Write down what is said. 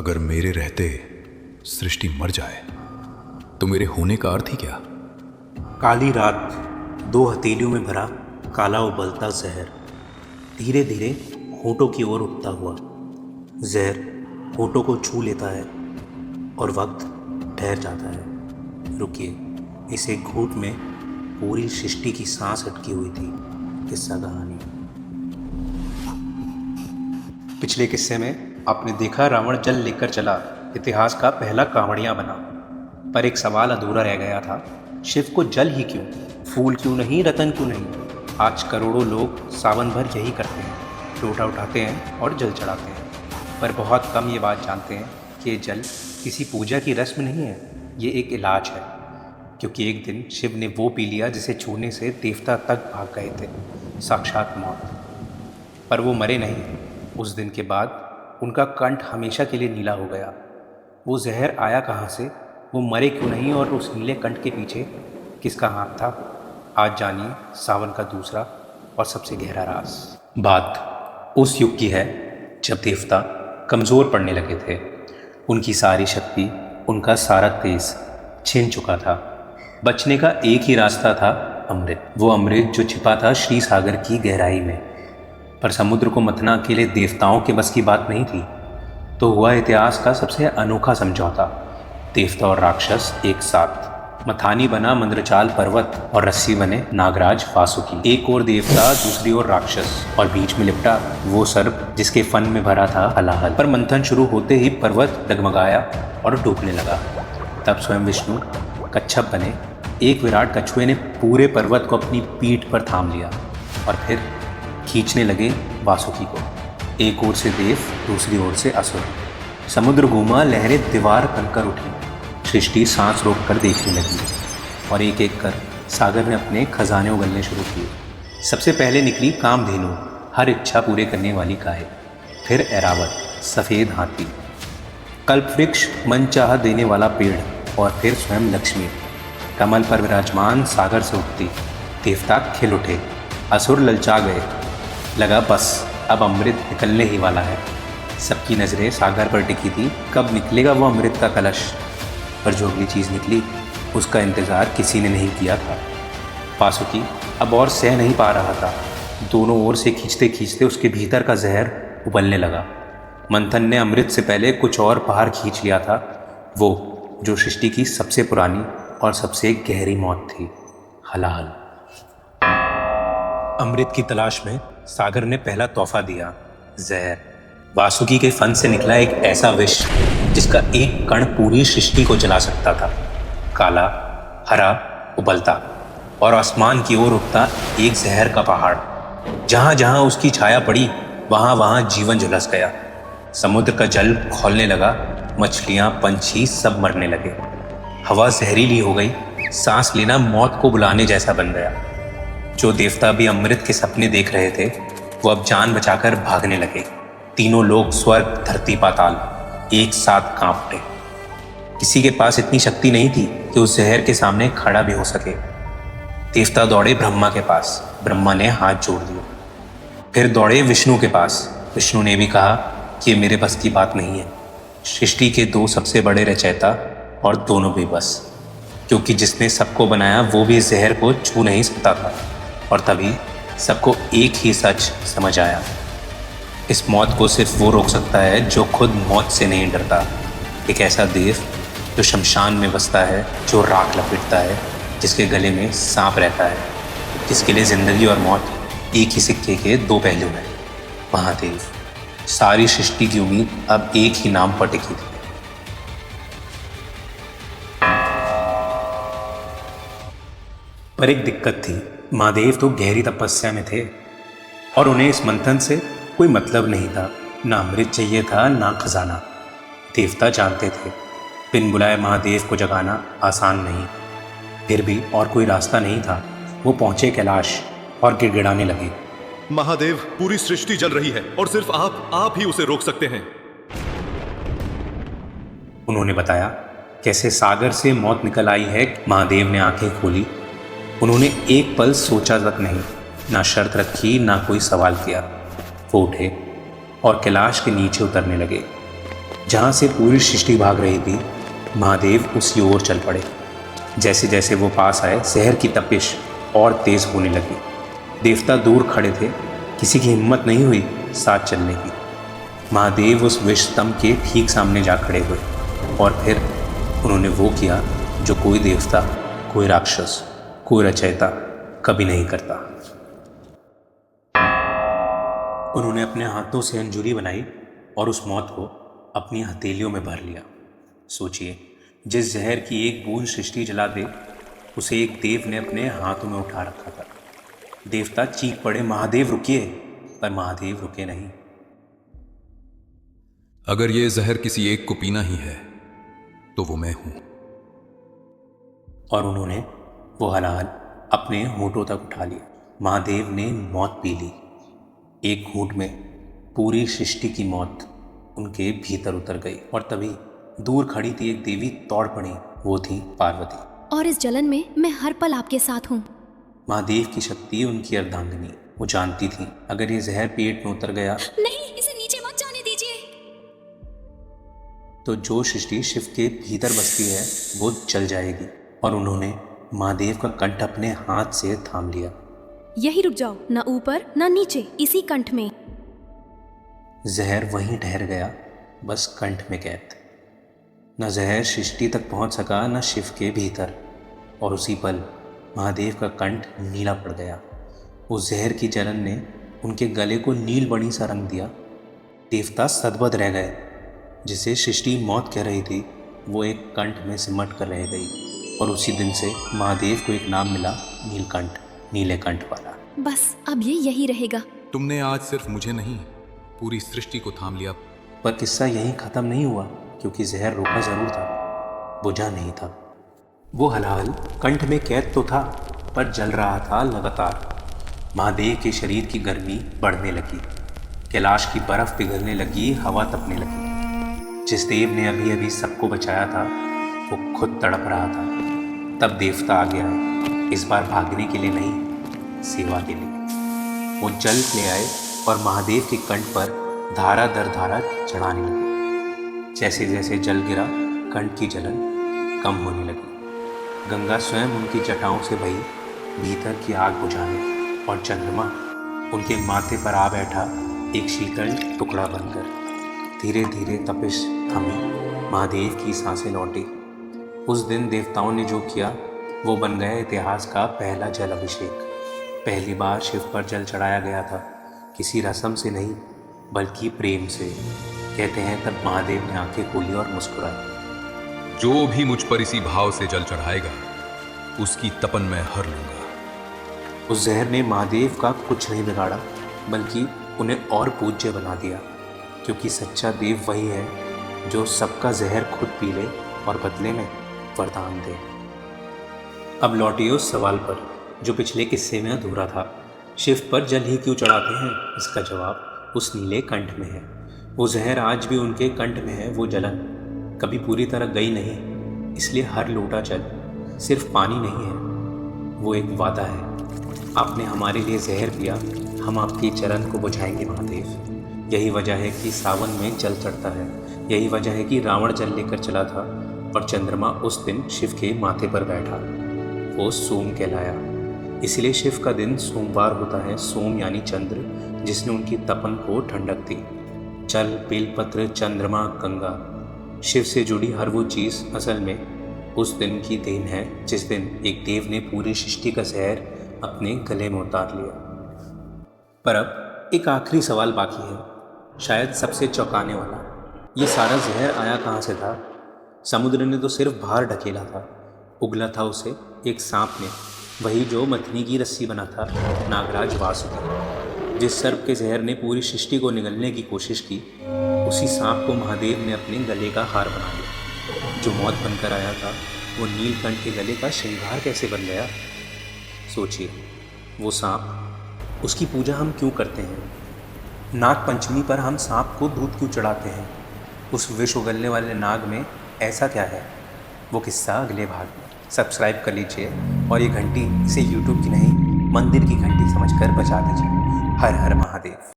अगर मेरे रहते सृष्टि मर जाए तो मेरे होने का अर्थ ही क्या? काली रात, दो हथेलियों में भरा काला उबलता जहर धीरे धीरे होठों की ओर उठता हुआ। जहर होठों को छू लेता है और वक्त ठहर जाता है। रुकिए, इस एक घूंट में पूरी सृष्टि की सांस अटकी हुई थी। किस्सा कहानी। पिछले किस्से में आपने देखा रावण जल लेकर चला, इतिहास का पहला कांवड़िया बना। पर एक सवाल अधूरा रह गया था, शिव को जल ही क्यों? फूल क्यों नहीं, रतन क्यों नहीं? आज करोड़ों लोग सावन भर यही करते हैं, लोटा उठाते हैं और जल चढ़ाते हैं। पर बहुत कम ये बात जानते हैं कि ये जल किसी पूजा की रस्म नहीं है, ये एक इलाज है। क्योंकि एक दिन शिव ने वो पी लिया जिसे छूने से देवता तक भाग गए थे, साक्षात मौत। पर वो मरे नहीं। उस दिन के बाद उनका कंठ हमेशा के लिए नीला हो गया। वो जहर आया कहाँ से, वो मरे क्यों नहीं, और उस नीले कंठ के पीछे किसका हाथ था? आज जानिए सावन का दूसरा और सबसे गहरा राज। बात उस युग की है जब देवता कमज़ोर पड़ने लगे थे। उनकी सारी शक्ति, उनका सारा तेज छिन चुका था। बचने का एक ही रास्ता था, अमृत। वो अमृत जो छिपा था श्री सागर की गहराई में। पर समुद्र को मथना अकेले देवताओं के बस की बात नहीं थी। तो हुआ इतिहास का सबसे अनोखा समझौता। देवता और राक्षस एक साथ। मथानी बना मंद्रचाल पर्वत और रस्सी बने नागराज वासुकी। एक और देवता, दूसरी ओर राक्षस, और बीच में लिपटा वो सर्प जिसके फन में भरा था हलाहल। पर मंथन शुरू होते ही पर्वत डगमगाया और डूबने लगा। तब स्वयं विष्णु कच्छप बने। एक विराट कछुए ने पूरे पर्वत को अपनी पीठ पर थाम लिया और फिर खींचने लगे वासुकी को। एक ओर से देव, दूसरी ओर से असुर। समुद्र घूमा, लहरें दीवार बनकर उठी। सृष्टि सांस रोक कर देखने लगी और एक एक कर सागर ने अपने खजाने उगलने शुरू किए। सबसे पहले निकली कामधेनु, हर इच्छा पूरे करने वाली गाय। फिर ऐरावत, सफ़ेद हाथी। कल्पवृक्ष, मन चाह देने वाला पेड़। और फिर स्वयं लक्ष्मी, कमल पर विराजमान, सागर से उठती। देवता खिल उठे, असुर ललचा गए। लगा बस अब अमृत निकलने ही वाला है। सबकी नज़रें सागर पर टिकी थी, कब निकलेगा वो अमृत का कलश। पर जो अगली चीज़ निकली उसका इंतज़ार किसी ने नहीं किया था। वासुकी अब और सह नहीं पा रहा था। दोनों ओर से खींचते खींचते उसके भीतर का जहर उबलने लगा। मंथन ने अमृत से पहले कुछ और बाहर खींच लिया था, वो जो सृष्टि की सबसे पुरानी और सबसे गहरी मौत थी, हलाहल। अमृत की तलाश में सागर ने पहला तोहफा दिया, जहर। वासुकी के फन से निकला एक ऐसा विष जिसका एक कण पूरी सृष्टि को जला सकता था। काला, हरा, उबलता और आसमान की ओर उठता एक जहर का पहाड़। जहां जहां उसकी छाया पड़ी वहां वहां जीवन झुलस गया। समुद्र का जल खौलने लगा, मछलियां, पंछी सब मरने लगे। हवा जहरीली हो गई, सांस लेना मौत को बुलाने जैसा बन गया। जो देवता भी अमृत के सपने देख रहे थे वो अब जान बचाकर भागने लगे। तीनों लोग, स्वर्ग, धरती, पाताल एक साथ कांप उठे। किसी के पास इतनी शक्ति नहीं थी कि उस जहर के सामने खड़ा भी हो सके। देवता दौड़े ब्रह्मा के पास, ब्रह्मा ने हाथ जोड़ दिए। फिर दौड़े विष्णु के पास, विष्णु ने भी कहा कि ये मेरे बस की बात नहीं है। सृष्टि के दो सबसे बड़े रचयिता और दोनों भी बस, क्योंकि जिसने सबको बनाया वो भी इस जहर को छू नहीं सकता था। और तभी सबको एक ही सच समझ आया, इस मौत को सिर्फ वो रोक सकता है जो खुद मौत से नहीं डरता। एक ऐसा देव जो शमशान में बसता है, जो राख लपेटता है, जिसके गले में सांप रहता है, जिसके लिए जिंदगी और मौत एक ही सिक्के के दो पहलू हैं, महादेव। सारी सृष्टि की उम्मीद अब एक ही नाम पर टिकी थी। पर एक दिक्कत थी, महादेव तो गहरी तपस्या में थे और उन्हें इस मंथन से कोई मतलब नहीं था। ना अमृत चाहिए था, ना खजाना। देवता जानते थे बिन बुलाए महादेव को जगाना आसान नहीं। फिर भी और कोई रास्ता नहीं था। वो पहुंचे कैलाश और गिड़गिड़ाने लगे, महादेव, पूरी सृष्टि जल रही है और सिर्फ आप ही उसे रोक सकते हैं। उन्होंने बताया कैसे सागर से मौत निकल आई है। महादेव ने आंखें खोली। उन्होंने एक पल सोचा तक नहीं, ना शर्त रखी, ना कोई सवाल किया। वो उठे और कैलाश के नीचे उतरने लगे। जहाँ से पूरी सृष्टि भाग रही थी, महादेव उसी ओर चल पड़े। जैसे जैसे वो पास आए, जहर की तपिश और तेज होने लगी। देवता दूर खड़े थे, किसी की हिम्मत नहीं हुई साथ चलने की। महादेव उस विष स्तंभ के ठीक सामने जा खड़े हुए और फिर उन्होंने वो किया जो कोई देवता, कोई राक्षस, कोई रचयिता कभी नहीं करता। उन्होंने अपने हाथों से अंजूरी बनाई और उस मौत को अपनी हथेलियों में भर लिया। सोचिए, जिस जहर की एक बूंद सृष्टि जला दे, उसे एक देव ने अपने हाथों में उठा रखा था। देवता चीख पड़े, महादेव रुकिए, पर महादेव रुके नहीं। अगर ये जहर किसी एक को पीना ही है तो वो मैं हूं। और उन्होंने वो हलाल अपने होठों तक उठा लिया। महादेव ने मौत पी ली। एक घूंट में पूरी सृष्टि की मौत उनके भीतर उतर गई। और तभी दूर खड़ी थी एक देवी तौड़ पड़ी। वो थी पार्वती। और इस जलन में मैं हर पल आपके साथ हूँ। महादेव की शक्ति उनकी अर्धांगिनी। वो जानती थी अगर ये जहर पेट में उतर गया नहीं, इसे नीचे मत जाने दीजिए। तो जो सृष्टि शिव के भीतर बसती है वो जल जाएगी। और उन्होंने महादेव का कंठ अपने हाथ से थाम लिया। यही रुक जाओ, ना ऊपर ना नीचे, इसी कंठ में। जहर वहीं ठहर गया, बस कंठ में कैद। न जहर सृष्टि तक पहुंच सका, न शिव के भीतर। और उसी पल महादेव का कंठ नीला पड़ गया। उस जहर की जलन ने उनके गले को नील बणी सा रंग दिया। देवता सदबद रह गए। जिसे सृष्टि मौत कह रही थी, वो एक कंठ में सिमट कर रह गई। और उसी दिन से महादेव को एक नाम मिला, नीलकंठ, नीले कंठ वाला। बस अब ये यही रहेगा। तुमने आज सिर्फ मुझे नहीं, पूरी सृष्टि को थाम लिया। पर किस्सा यहीं ख़त्म नहीं हुआ, क्योंकि जहर रोका ज़रूर था, बुझा नहीं था। वो हलाहल कंठ में कैद तो था, पर जल रहा था लगातार। महादेव के शरीर की गर्मी बढ़ने लगी। कैलाश की बर्फ़ पिघलने लगी, हवा तपने लगी। जिस देव ने अभी अभी सबको बचाया था, वो खुद तड़प रहा था। तब देवता आ गया, इस बार भागने के लिए नहीं, सेवा के लिए। वो जल ले आए और महादेव के कंठ पर धारा दर धारा चढ़ाने लगे। जैसे जैसे जल गिरा, कंठ की जलन कम होने लगी। गंगा स्वयं उनकी जटाओं से बही, भीतर की आग बुझाने। और चंद्रमा उनके माथे पर आ बैठा, एक शीतल टुकड़ा बनकर। धीरे धीरे तपिश थमी, महादेव की सांसें लौटी। उस दिन देवताओं ने जो किया, वो बन गया इतिहास का पहला जल अभिषेक। पहली बार शिव पर जल चढ़ाया गया था, किसी रस्म से नहीं, बल्कि प्रेम से। कहते हैं तब महादेव ने आंखें खोली और मुस्कुराई। जो भी मुझ पर इसी भाव से जल चढ़ाएगा, उसकी तपन मैं हर लूंगा। उस जहर ने महादेव का कुछ नहीं बिगाड़ा, बल्कि उन्हें और पूज्य बना दिया। क्योंकि सच्चा देव वही है जो सबका जहर खुद पी ले और बदले में वरदान दे। अब लौटिए उस सवाल पर जो पिछले किस्से में अधूरा था। शिव पर जल ही क्यों चढ़ाते हैं? इसका जवाब उस नीले कंठ में है। वो जहर आज भी उनके कंठ में है। वो जलन कभी पूरी तरह गई नहीं, इसलिए हर लोटा जल सिर्फ पानी नहीं है, वो एक वादा है। आपने हमारे लिए जहर पिया, हम आपकी जलन को बुझाएंगे महादेव। यही वजह है कि सावन में जल चढ़ता है। यही वजह है कि रावण जल लेकर चला था और चंद्रमा उस दिन शिव के माथे पर बैठा। वो सोम कहलाया। इसलिए शिव का दिन सोमवार होता है। सोम यानी चंद्र, जिसने उनकी तपन को ठंडक दी। जल, बेलपत्र, चंद्रमा, गंगा, शिव से जुड़ी हर वो चीज़ असल में उस दिन की देन है जिस दिन एक देव ने पूरी सृष्टि का जहर अपने गले में उतार लिया। पर अब एक आखिरी सवाल बाकी है, शायद सबसे चौंकाने वाला। ये सारा जहर आया कहाँ से था? समुद्र ने तो सिर्फ बाहर ढकेला था। उगला था उसे एक सांप ने, वही जो मथनी की रस्सी बना था, नागराज वासुकी। जिस सर्प के जहर ने पूरी सृष्टि को निगलने की कोशिश की, उसी सांप को महादेव ने अपने गले का हार बना लिया। जो मौत बनकर आया था, वो नीलकंठ के गले का श्रृंगार कैसे बन गया? सोचिए, वो सांप, उसकी पूजा हम क्यों करते हैं? नाग पंचमी पर हम सांप को दूध क्यों चढ़ाते हैं? उस विष उगलने वाले नाग में ऐसा क्या है? वो किस्सा अगले भाग में। सब्सक्राइब कर लीजिए और ये घंटी इसे यूट्यूब की नहीं, मंदिर की घंटी समझकर बजा दीजिए। हर हर महादेव।